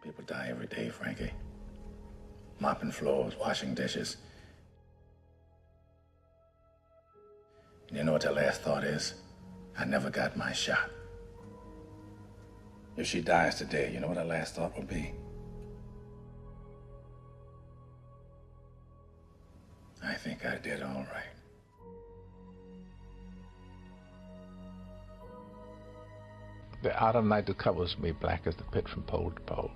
People die every day, Frankie. Mopping floors, washing dishes. And you know what their last thought is? I never got my shot. If she dies today, you know what her last thought will be? I think I did all right. The autumn night that covers me black as the pit from pole to pole.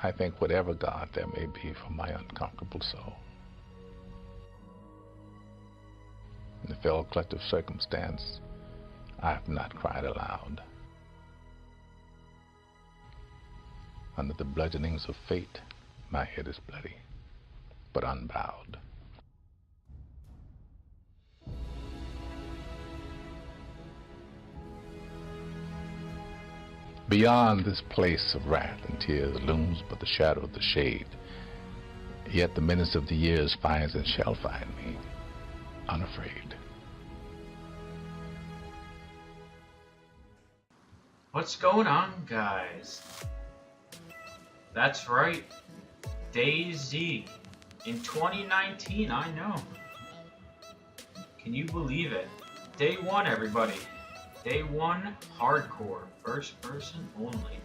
I thank whatever God there may be for my unconquerable soul. In the fell clutch of circumstance, I have not cried aloud. Under the bludgeonings of fate, my head is bloody, but unbowed. Beyond this place of wrath and tears looms but the shadow of the shade. Yet the menace of the years finds and shall find me, unafraid. What's going on, guys? That's right, Dayz in 2019, I know. Can you believe it? Day one, everybody. Day one, hardcore, first person only.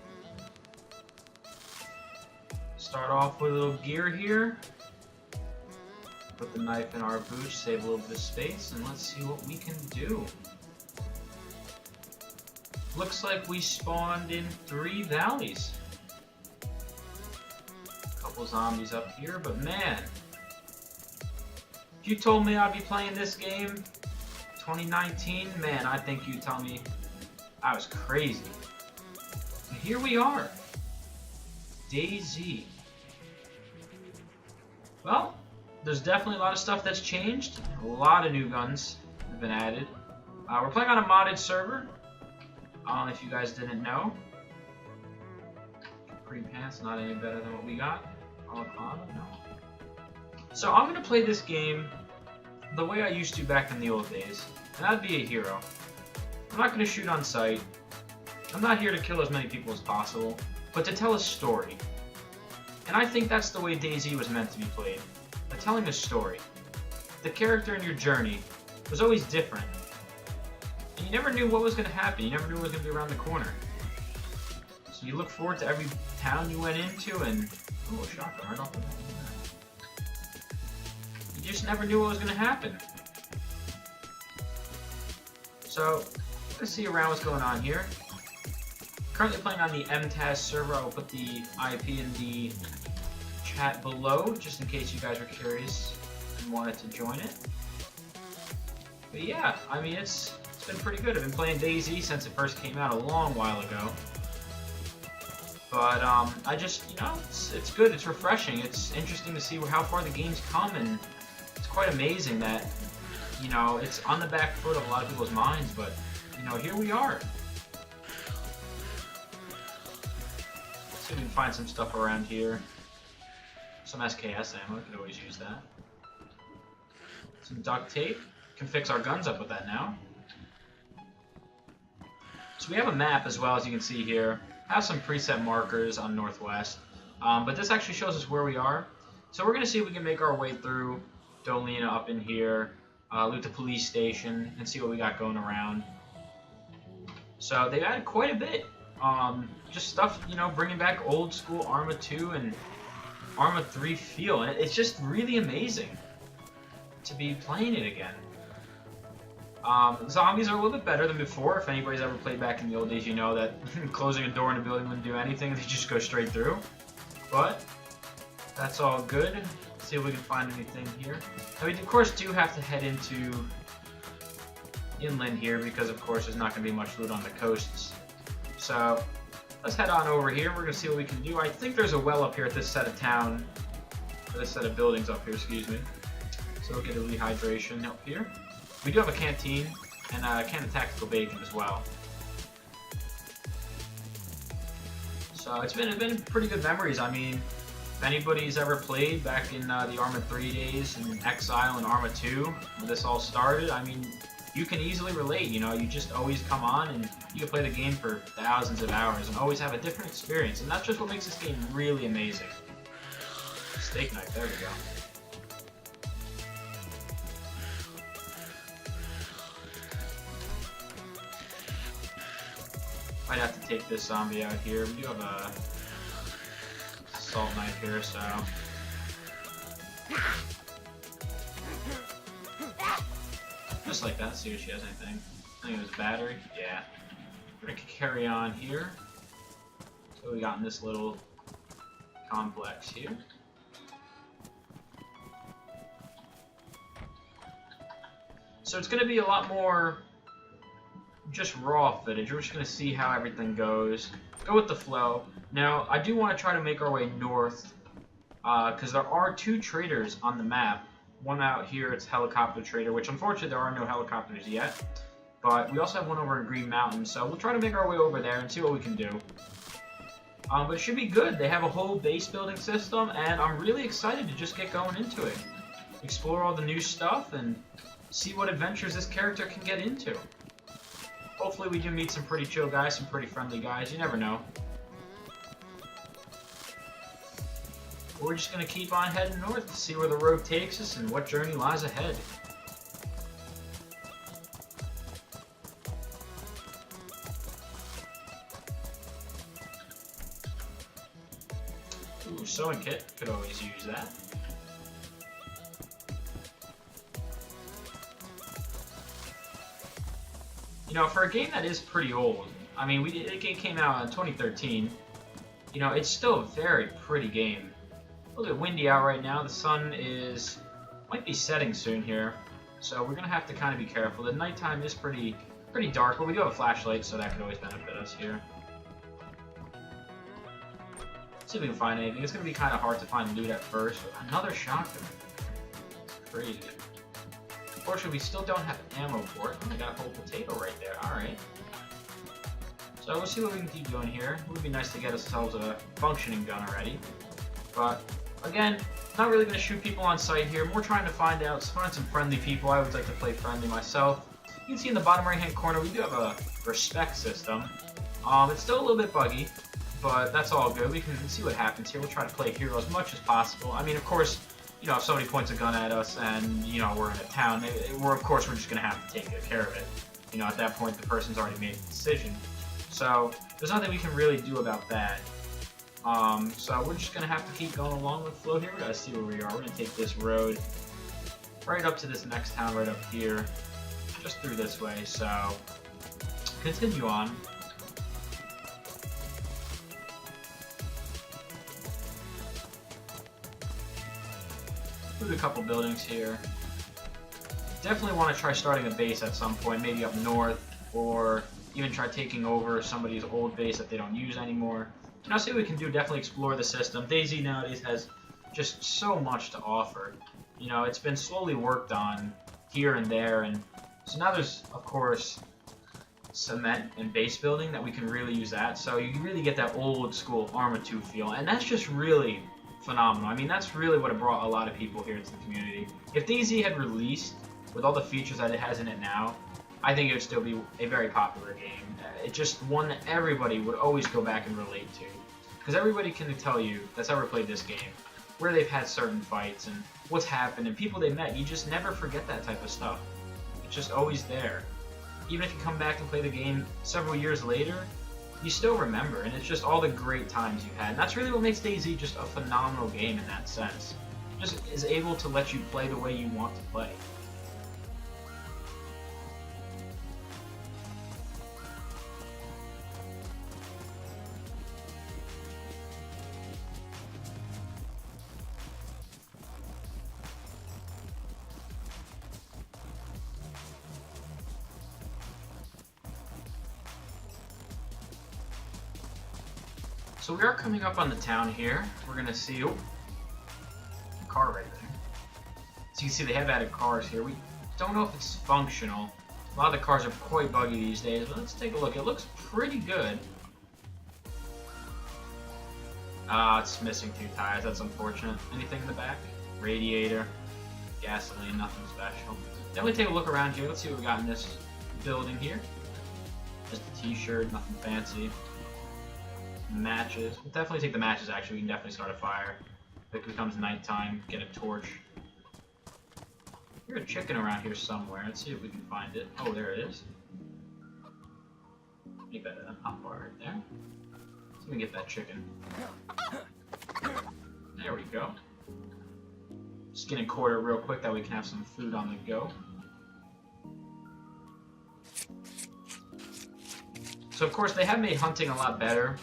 Start off with a little gear here. Put the knife in our boots, save a little bit of space, and let's see what we can do. Looks like we spawned in 3 valleys. Couple zombies up here, but man, if you told me I'd be playing this game 2019, man, I think you'd tell me I was crazy. And here we are, Dayz. Well, there's definitely a lot of stuff that's changed. A lot of new guns have been added. We're playing on a modded server. If you guys didn't know, Cream Pants not any better than what we got. No. So I'm gonna play this game the way I used to back in the old days, and that'd be a hero. I'm not gonna shoot on sight. I'm not here to kill as many people as possible, but to tell a story. And I think that's the way Dayz was meant to be played, by telling a story. The character in your journey was always different. And you never knew what was going to happen. You never knew what was going to be around the corner. So you look forward to every town you went into and... Oh, shotgun right off the bat. You just never knew what was going to happen. So, let's see around what's going on here. Currently playing on the MTAS server. I'll put the IP in the chat below, just in case you guys are curious and wanted to join it. But yeah, I mean, it's been pretty good. I've been playing Dayz since it first came out a long while ago. But I just, you know, it's good. It's refreshing. It's interesting to see how far the game's come, and it's quite amazing that, you know, it's on the back foot of a lot of people's minds. But you know, here we are. Let's see if we can find some stuff around here. Some SKS ammo. We could always use that. Some duct tape. Can fix our guns up with that now. So we have a map as well, as you can see here. Have some preset markers on Northwest, but this actually shows us where we are. So we're going to see if we can make our way through Dolina up in here, loot the police station, and see what we got going around. So they added quite a bit. Just stuff, you know, bringing back old school Arma 2 and Arma 3 feel, and it's just really amazing to be playing it again. Zombies are a little bit better than before. If anybody's ever played back in the old days, you know that closing a door in a building wouldn't do anything. They just go straight through. But that's all good. Let's see if we can find anything here. Now we, of course, do have to head into inland here because, of course, there's not going to be much loot on the coasts. So let's head on over here. We're going to see what we can do. I think there's a well up here at this set of town, or this set of buildings up here, excuse me. So we'll get a rehydration up here. We do have a canteen and a can of tactical bacon as well. So it's been pretty good memories. I mean, if anybody's ever played back in the Arma 3 days and Exile and Arma 2, when this all started, I mean, you can easily relate. You know, you just always come on and you can play the game for thousands of hours and always have a different experience. And that's just what makes this game really amazing. Steak knife, there we go. Might have to take this zombie out here. We do have a assault knife here, so... Just like that, see if she has anything. I think it was a battery. Yeah. We're gonna carry on here. So we got in this little complex here. So it's gonna be a lot more just raw footage. We're just gonna see how everything goes. Go with the flow. Now, I do want to try to make our way north, because there are 2 traders on the map. One out here, it's helicopter trader, which unfortunately there are no helicopters yet. But we also have one over in Green Mountain, so we'll try to make our way over there and see what we can do. But it should be good. They have a whole base building system, and I'm really excited to just get going into it. Explore all the new stuff and see what adventures this character can get into. Hopefully we do meet some pretty chill guys, some pretty friendly guys. You never know. We're just going to keep on heading north to see where the road takes us and what journey lies ahead. Ooh, sewing kit. Could always use that. You know, for a game that is pretty old, I mean, the game came out in 2013, you know, it's still a very pretty game. A little bit windy out right now. The sun might be setting soon here, so we're gonna have to kind of be careful. The nighttime is pretty dark, but we do have a flashlight, so that could always benefit us here. See if we can find anything. It's gonna be kind of hard to find loot at first. Another shotgun. It's crazy. Unfortunately, we still don't have ammo for it. I got a whole potato right there. Alright. So we'll see what we can keep doing here. It would be nice to get ourselves a functioning gun already. But, again, not really going to shoot people on sight here. More trying to find some friendly people. I always like to play friendly myself. You can see in the bottom right-hand corner, we do have a respect system. It's still a little bit buggy, but that's all good. We can see what happens here. We'll try to play hero as much as possible. I mean, of course, you know, if somebody points a gun at us and, you know, we're in a town, we're just going to have to take care of it. You know, at that point, the person's already made the decision. So, there's nothing we can really do about that. So we're just going to have to keep going along with the flow here. We got to see where we are. We're going to take this road right up to this next town right up here. Just through this way, so continue on. Through a couple buildings here. Definitely want to try starting a base at some point, maybe up north, or even try taking over somebody's old base that they don't use anymore. And I'll see what we can do. Definitely explore the system. Dayz nowadays has just so much to offer. You know, it's been slowly worked on here and there, and so now there's, of course, cement and base building that we can really use that. So you really get that old school Arma 2 feel, and that's just really phenomenal. I mean, that's really what brought a lot of people here to the community. If Dayz had released with all the features that it has in it now, I think it would still be a very popular game. It's just one that everybody would always go back and relate to. Because everybody can tell you that's ever played this game, where they've had certain fights and what's happened and people they met. You just never forget that type of stuff. It's just always there. Even if you come back and play the game several years later, you still remember, and it's just all the great times you had. And that's really what makes Dayz just a phenomenal game in that sense. It just is able to let you play the way you want to play. So we are coming up on the town here. We're gonna see a car right there. So you can see they have added cars here. We don't know if it's functional. A lot of the cars are quite buggy these days, but let's take a look. It looks pretty good. It's missing 2 tires. That's unfortunate. Anything in the back? Radiator. gasoline, nothing special. Then we take a look around here. Let's see what we got in this building here. Just a t-shirt, nothing fancy. Matches. We'll definitely take the matches, actually. We can definitely start a fire. If it becomes nighttime, get a torch. There's a chicken around here somewhere. Let's see if we can find it. Oh, there it is. Make that a hot bar right there. So we can get that chicken. There we go. Skin and quarter real quick that we can have some food on the go. So of course they have made hunting a lot better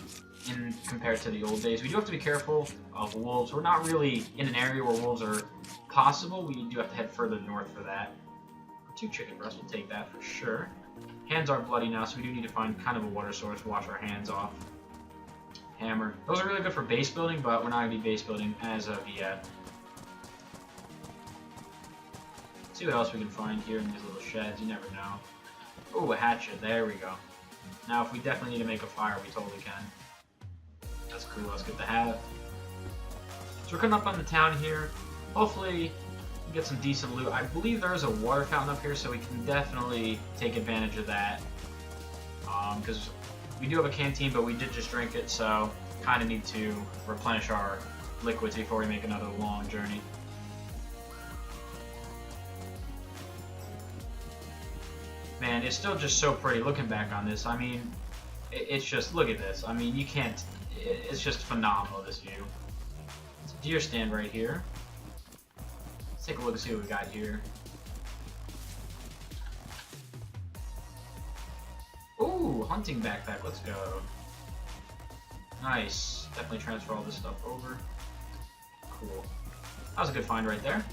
compared to the old days. We do have to be careful of wolves. We're not really in an area where wolves are possible. We do have to head further north for that. 2 chicken breasts, we'll take that for sure. Hands are bloody now, so we do need to find kind of a water source to wash our hands off. Hammer. Those are really good for base building, but we're not going to be base building as of yet. Let's see what else we can find here in these little sheds. You never know. Oh, a hatchet. There we go. Now, if we definitely need to make a fire, we totally can. That's cool. That's good to have. So we're coming up on the town here. Hopefully, we get some decent loot. I believe there is a water fountain up here, so we can definitely take advantage of that. Because we do have a canteen, but we did just drink it, so kind of need to replenish our liquids before we make another long journey. Man, it's still just so pretty looking back on this. I mean, it's just, look at this. I mean, you can't, it's just phenomenal, this view. It's a deer stand right here. Let's take a look and see what we got here. Ooh, hunting backpack, let's go. Nice. Definitely transfer all this stuff over. Cool. That was a good find right there.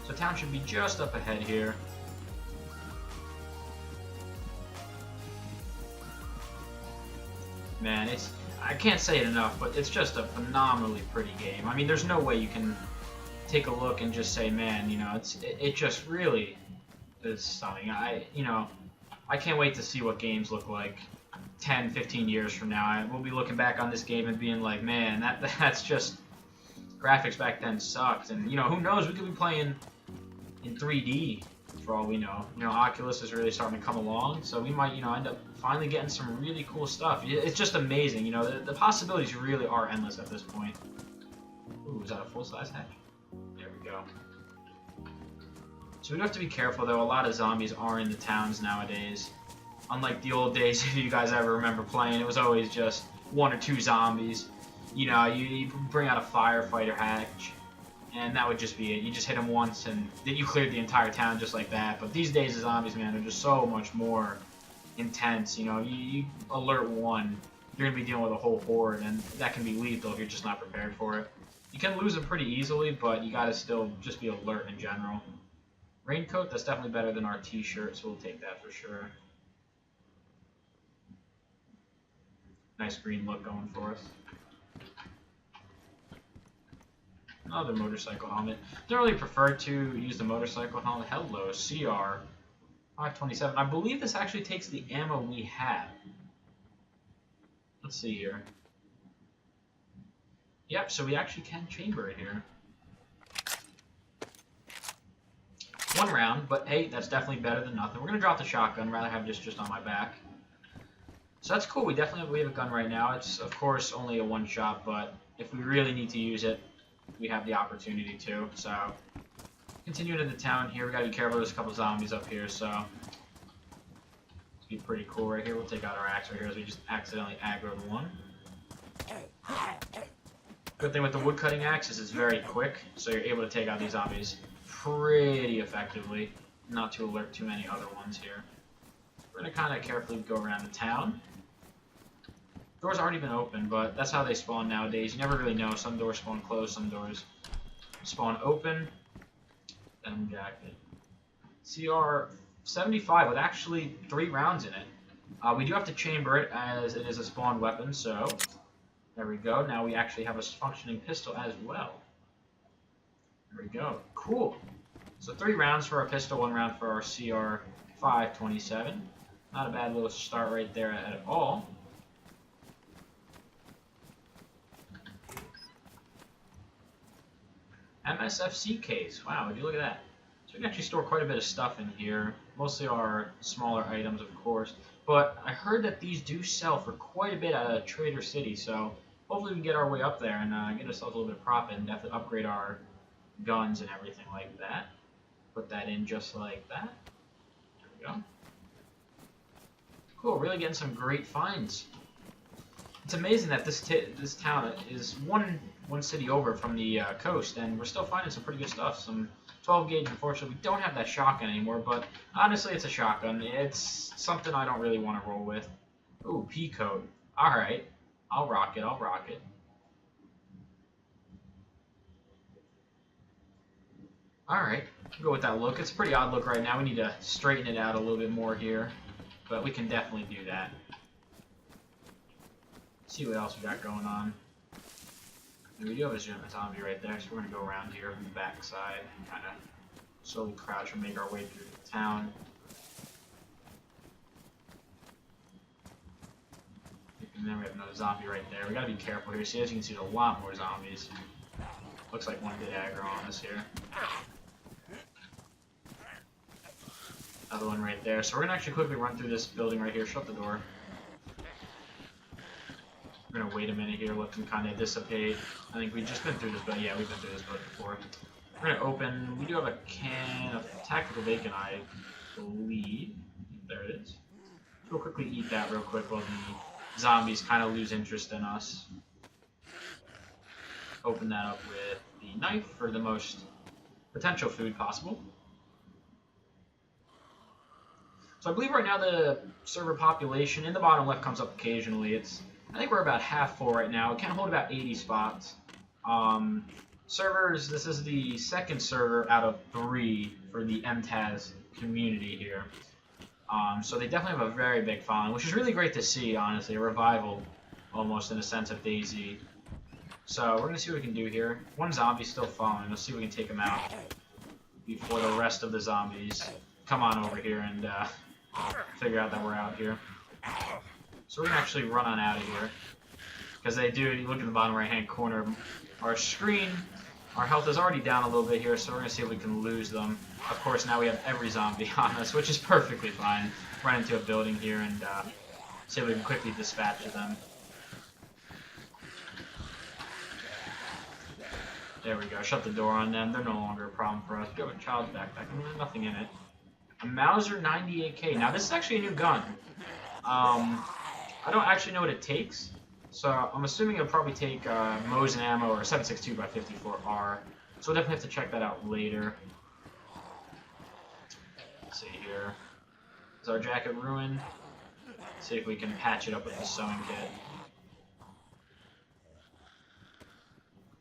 So town should be just up ahead here. Man, I can't say it enough, but it's just a phenomenally pretty game. I mean, there's no way you can take a look and just say, man, you know, it just really is stunning. I can't wait to see what games look like 10, 15 years from now. We'll be looking back on this game and being like, man, that's just, graphics back then sucked. And, you know, who knows, we could be playing in 3D for all we know. You know, Oculus is really starting to come along, so we might, you know, end up finally getting some really cool stuff. It's just amazing, you know, the possibilities really are endless at this point. Ooh, is that a full-size hatch? There we go. So we do have to be careful, though. A lot of zombies are in the towns nowadays. Unlike the old days, if you guys ever remember playing, it was always just 1 or 2 zombies. You know, you bring out a firefighter hatch, and that would just be it. You just hit them once, and then you cleared the entire town just like that. But these days, the zombies, man, are just so much more intense. You know, you alert one, you're going to be dealing with a whole horde, and that can be lethal if you're just not prepared for it. You can lose them pretty easily, but you got to still just be alert in general. Raincoat, that's definitely better than our t-shirt, so we'll take that for sure. Nice green look going for us. Another motorcycle helmet. Don't really prefer to use the motorcycle helmet. Hello, CR 527. I believe this actually takes the ammo we have. Let's see here. Yep, so we actually can chamber it here. 1 round, but hey, that's definitely better than nothing. We're gonna drop the shotgun, rather have this just on my back. So that's cool. We have a gun right now. It's of course only a 1-shot, but if we really need to use it, we have the opportunity to. So continuing into the town here, we gotta be careful. There's a couple zombies up here, so it's be pretty cool right here. We'll take out our axe right here as we just accidentally aggroed one. Good thing with the wood cutting axe is it's very quick, so you're able to take out these zombies pretty effectively, not to alert too many other ones here. We're gonna kind of carefully go around the town. Doors already been open, but that's how they spawn nowadays. You never really know. Some doors spawn closed, some doors spawn open. Denim jacket. CR 75 with actually 3 rounds in it. We do have to chamber it as it is a spawned weapon, so there we go. Now we actually have a functioning pistol as well. There we go. Cool. So 3 rounds for our pistol, 1 round for our CR 527. Not a bad little start right there at all. MSFC case. Wow, would you look at that? So we can actually store quite a bit of stuff in here. Mostly our smaller items, of course. But I heard that these do sell for quite a bit at Trader City, so hopefully we can get our way up there and get ourselves a little bit of profit and definitely upgrade our guns and everything like that. Put that in just like that. There we go. Cool, really getting some great finds. It's amazing that this town is one city over from the coast, and we're still finding some pretty good stuff. Some 12 gauge. Unfortunately, we don't have that shotgun anymore, but honestly, it's a shotgun. It's something I don't really want to roll with. Ooh, P code. All right, I'll rock it. I'll rock it. All right, go with that look. It's a pretty odd look right now. We need to straighten it out a little bit more here, but we can definitely do that. See what else we got going on. We do have a zombie right there, so we're going to go around here from the back side and kind of slowly crouch and make our way through the town. And then we have another zombie right there. We got to be careful here. See, as you can see, there's a lot more zombies. Looks like one did aggro on us here. Another one right there. So we're going to actually quickly run through this building right here. Shut the door. We're going to wait a minute here, let them kind of dissipate. I think we've just been through this, but yeah, we've been through this before. We're going to open, we do have a can of tactical bacon, I believe. There it is. So we'll quickly eat that real quick while the zombies kind of lose interest in us. Open that up with the knife for the most potential food possible. So I believe right now the server population in the bottom left comes up occasionally. I think we're about half full right now. It can hold about 80 spots. Servers, this is the second server out of 3 for the MTAS community here. So they definitely have a very big following, which is really great to see, honestly. A revival, almost, in a sense, of Dayz. So we're going to see what we can do here. One zombie's still following. Let's see if we can take him out before the rest of the zombies come on over here and figure out that we're out here. So we're going to actually run on out of here. Because they do, you look in the bottom right hand corner of our screen, our health is already down a little bit here, so we're going to see if we can lose them. Of course, now we have every zombie on us, which is perfectly fine. Run into a building here and see if we can quickly dispatch them. There we go, shut the door on them. They're no longer a problem for us. We have a child's backpack, and there's nothing in it. A Mauser 98K. Now, this is actually a new gun. I don't actually know what it takes, so I'm assuming it'll probably take Mosin ammo or 7.62x54R. So we'll definitely have to check that out later. Let's see here. Is our jacket ruined? Let's see if we can patch it up with the sewing kit.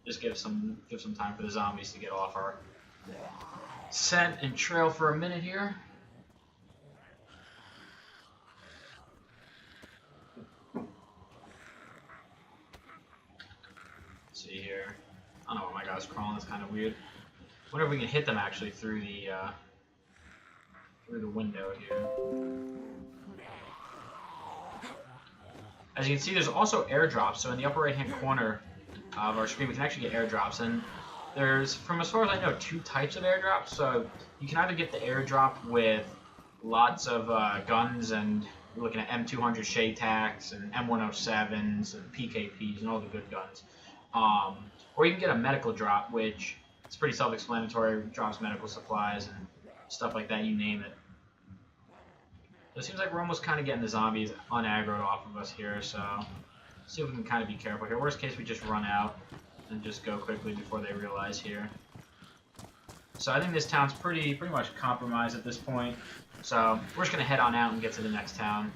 Just give some time for the zombies to get off our scent and trail for a minute here. See here. I don't know why my guy's crawling. That's kind of weird. Wonder if we can hit them actually through the window here. As you can see, there's also airdrops. So in the upper right-hand corner of our screen, we can actually get airdrops. And there's, from as far as I know, 2 types of airdrops. So you can either get the airdrop with lots of guns, and you're looking at M200 Shaytacs and M107s and PKPs and all the good guns. Or you can get a medical drop, which is pretty self-explanatory. Drops medical supplies and stuff like that, you name it. So it seems like we're almost kind of getting the zombies unaggroed off of us here, so let's see if we can kind of be careful here. Worst case, we just run out and just go quickly before they realize here. So I think this town's pretty much compromised at this point. So we're just going to head on out and get to the next town.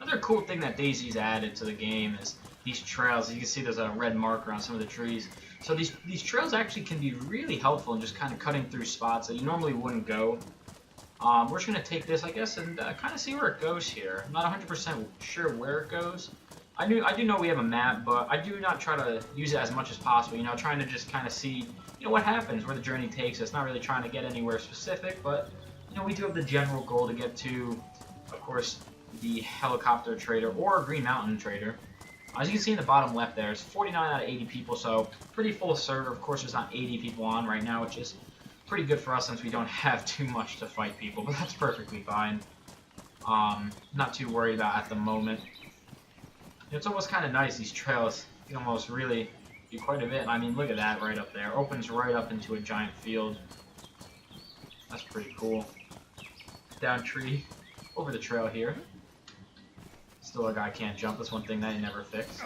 Another cool thing that Dayz's added to the game is these trails. As you can see, there's a red marker on some of the trees. So these trails actually can be really helpful in just kind of cutting through spots that you normally wouldn't go. We're just going to take this, I guess, and kind of see where it goes here. I'm not 100% sure where it goes. I do know we have a map, but I do not try to use it as much as possible. You know, trying to just kind of see, you know, what happens, where the journey takes us. Not really trying to get anywhere specific, but, you know, we do have the general goal to get to, of course, the helicopter trader or Green Mountain trader. As you can see in the bottom left there, it's 49 out of 80 people, so pretty full server. Of course, there's not 80 people on right now, which is pretty good for us since we don't have too much to fight people, but that's perfectly fine. Not too worried about at the moment. It's almost kind of nice, these trails. You can almost really do quite a bit. I mean, look at that right up there. Opens right up into a giant field. That's pretty cool. Down tree, over the trail here. Still a guy can't jump. That's one thing that he never fixed.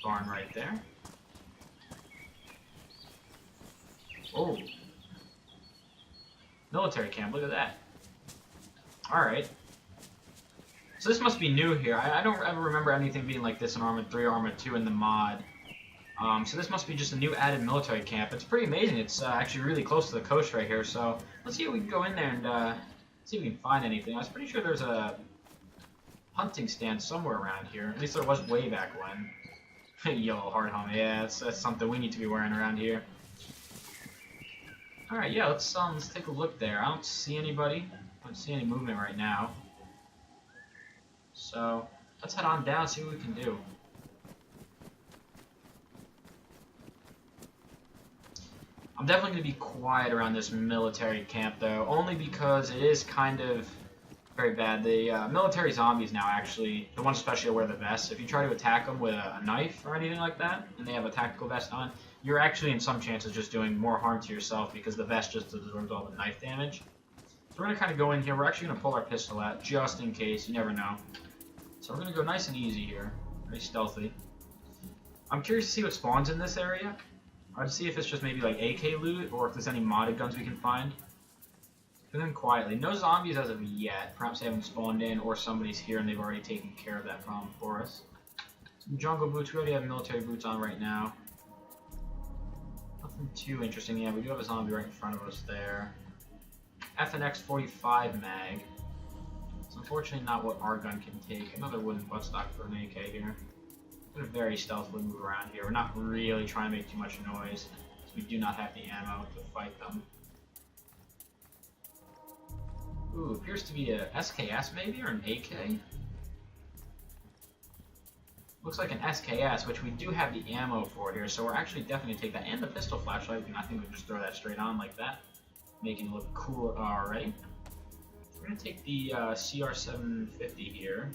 Barn right there. Oh. Military camp, look at that. Alright. So this must be new here. I don't ever remember anything being like this in Armored 3 or Armored 2 in the mod. So this must be just a new added military camp. It's pretty amazing. It's actually really close to the coast right here. So let's see if we can go in there and see if we can find anything. I was pretty sure there's a hunting stand somewhere around here. At least there was way back when. Yellow hard helmet. Yeah, that's something we need to be wearing around here. Alright, yeah, let's take a look there. I don't see anybody. I don't see any movement right now. So let's head on down, see what we can do. I'm definitely going to be quiet around this military camp, though, only because it is kind of very bad. The military zombies now, actually, the ones especially that wear the vests, if you try to attack them with a knife or anything like that, and they have a tactical vest on, you're actually in some chances just doing more harm to yourself because the vest just absorbs all the knife damage. So we're going to kind of go in here. We're actually going to pull our pistol out just in case. You never know. So we're going to go nice and easy here. Very stealthy. I'm curious to see what spawns in this area. I'd see if it's just maybe like AK loot or if there's any modded guns we can find. Go in quietly. No zombies as of yet. Perhaps they haven't spawned in or somebody's here and they've already taken care of that problem for us. Some jungle boots. We already have military boots on right now. Nothing too interesting. Yeah, we do have a zombie right in front of us there. FNX 45 mag. It's unfortunately not what our gun can take. Another wooden buttstock for an AK here. We're gonna very stealthily move around here. We're not really trying to make too much noise, because we do not have the ammo to fight them. Ooh, appears to be a SKS maybe, or an AK? Looks like an SKS, which we do have the ammo for here, so we're actually definitely gonna take that. And the pistol flashlight, and I think we can just throw that straight on like that, making it look cool already. We're gonna take the CR750 here.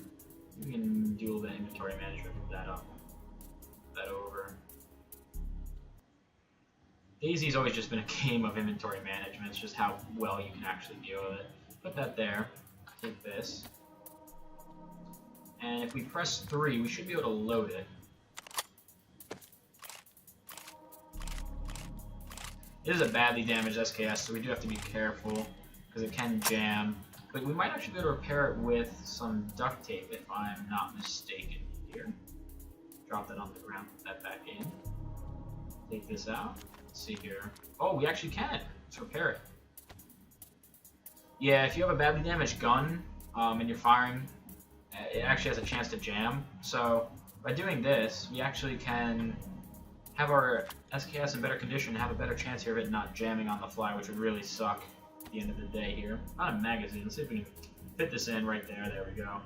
We can do a little bit of inventory management, move that up, move that over. Dayz's always just been a game of inventory management. It's just how well you can actually deal with it. Put that there. Take this. And if we press 3, we should be able to load it. It is a badly damaged SKS, so we do have to be careful, because it can jam. But we might actually be able to repair it with some duct tape, if I'm not mistaken here. Drop that on the ground, put that back in. Take this out. Let's see here. Oh, we actually can. Let's repair it. Yeah, if you have a badly damaged gun and you're firing, it actually has a chance to jam. So by doing this, we actually can have our SKS in better condition and have a better chance here of it not jamming on the fly, which would really suck at the end of the day here. Not a magazine. Let's see if we can fit this in right there. There we go.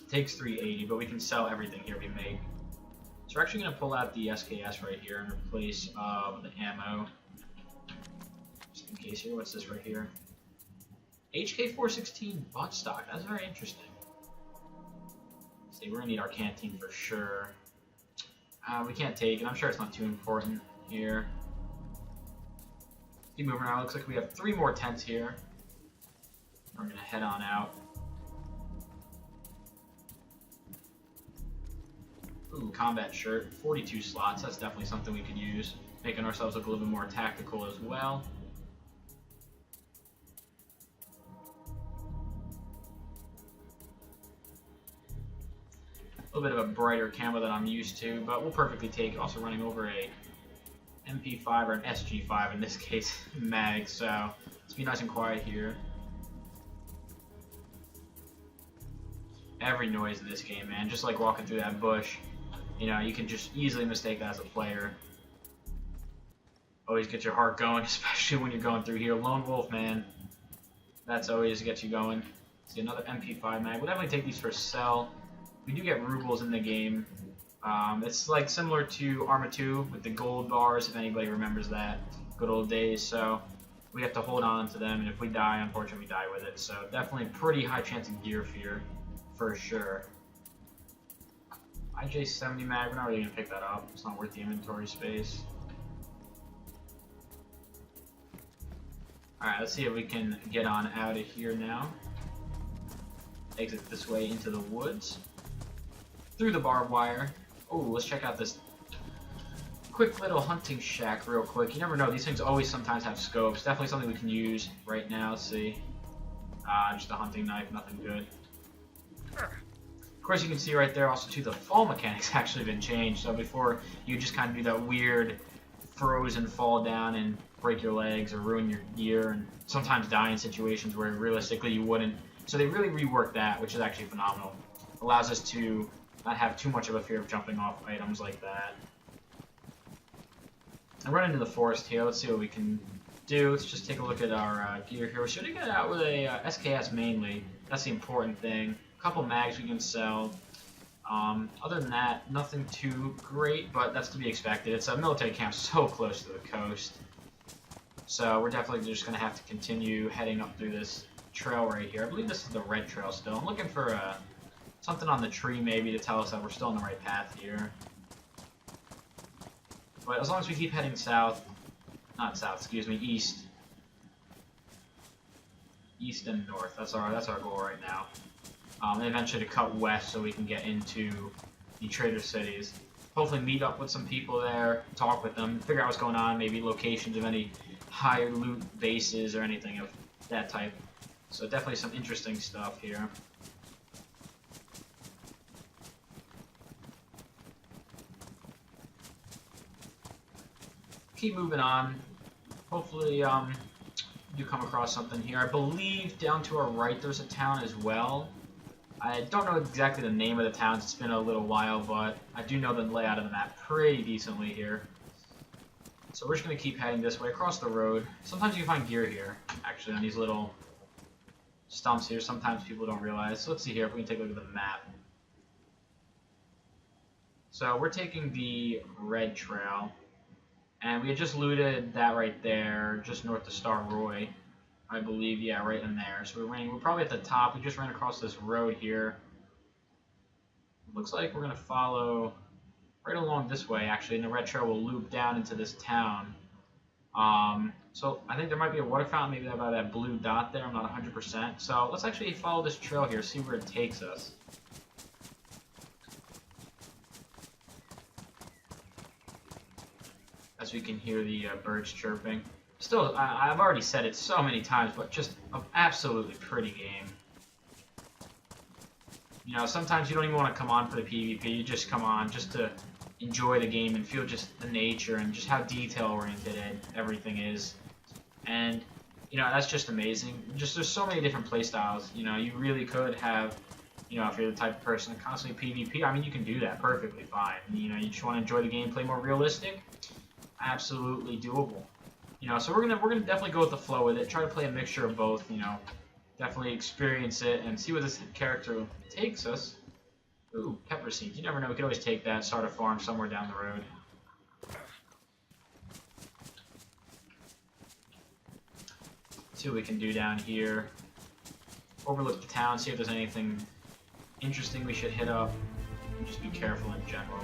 Takes 380, but we can sell everything here we make. So we're actually going to pull out the SKS right here and replace the ammo. Just in case here. What's this right here? HK416 buttstock. That's very interesting. Let's see, we're going to need our canteen for sure. We can't take it. I'm sure it's not too important here. Keep moving around. Looks like we have 3 more tents here. We're going to head on out. Ooh, combat shirt. 42 slots. That's definitely something we could use. Making ourselves look a little bit more tactical as well. A little bit of a brighter camera than I'm used to, but we'll perfectly take it. Also running over a MP5 or an SG5 in this case mag, so let's be nice and quiet here. Every noise in this game, man, just like walking through that bush, you know, you can just easily mistake that as a player. Always get your heart going, especially when you're going through here. Lone Wolf, man. That's always gets you going. See, another MP5 mag. We'll definitely take these for sell. We do get rubles in the game. It's like similar to Arma 2 with the gold bars, if anybody remembers that. Good old days. So we have to hold on to them, and if we die, unfortunately, we die with it. So definitely pretty high chance of gear fear, for sure. IJ70 mag, we're not really going to pick that up. It's not worth the inventory space. Alright, let's see if we can get on out of here now. Exit this way into the woods. Through the barbed wire. Oh, let's check out this quick little hunting shack real quick. You never know, these things always sometimes have scopes. Definitely something we can use right now. Let's see. Just a hunting knife, nothing good. Of course, you can see right there also too, the fall mechanic's actually been changed. So before, you just kind of do that weird frozen fall down and break your legs or ruin your gear and sometimes die in situations where realistically you wouldn't. So they really reworked that, which is actually phenomenal. Allows us to not have too much of a fear of jumping off items like that. I run into the forest here. Let's see what we can do. Let's just take a look at our gear here. We should get out with a SKS mainly. That's the important thing. A couple mags we can sell. Other than that, nothing too great, but that's to be expected. It's a military camp so close to the coast. So we're definitely just going to have to continue heading up through this trail right here. I believe this is the red trail still. I'm looking for something on the tree maybe to tell us that we're still on the right path here. But as long as we keep heading south, not south, excuse me, east. East and north. That's our goal right now. And eventually to cut west so we can get into the trader cities. Hopefully meet up with some people there, talk with them, figure out what's going on, maybe locations of any higher loot bases or anything of that type. So definitely some interesting stuff here. Keep moving on. Hopefully you come across something here. I believe down to our right there's a town as well. I don't know exactly the name of the towns, it's been a little while, but I do know the layout of the map pretty decently here. So we're just going to keep heading this way across the road. Sometimes you can find gear here, actually, on these little stumps here. Sometimes people don't realize. So let's see here if we can take a look at the map. So we're taking the red trail, and we had just looted that right there, just north of Star Roy. I believe, yeah, right in there. So we're probably at the top. We just ran across this road here. Looks like we're going to follow right along this way, actually, and the red trail will loop down into this town. So I think there might be a water fountain, maybe about that blue dot there. I'm not 100%. So let's actually follow this trail here, see where it takes us. As we can hear the birds chirping. Still, I've already said it so many times, but just an absolutely pretty game. You know, sometimes you don't even want to come on for the PvP, you just come on just to enjoy the game and feel just the nature and just how detail-oriented everything is. And, you know, that's just amazing. Just there's so many different playstyles. You know, you really could have, you know, if you're the type of person that constantly PvP, I mean, you can do that perfectly fine. You know, you just want to enjoy the game, play more realistic, absolutely doable. You know, so we're gonna definitely go with the flow with it. Try to play a mixture of both. You know, definitely experience it and see where this character takes us. Ooh, pepper seeds. You never know. We could always take that, start a farm somewhere down the road. See what we can do down here. Overlook the town. See if there's anything interesting we should hit up. And just be careful in general.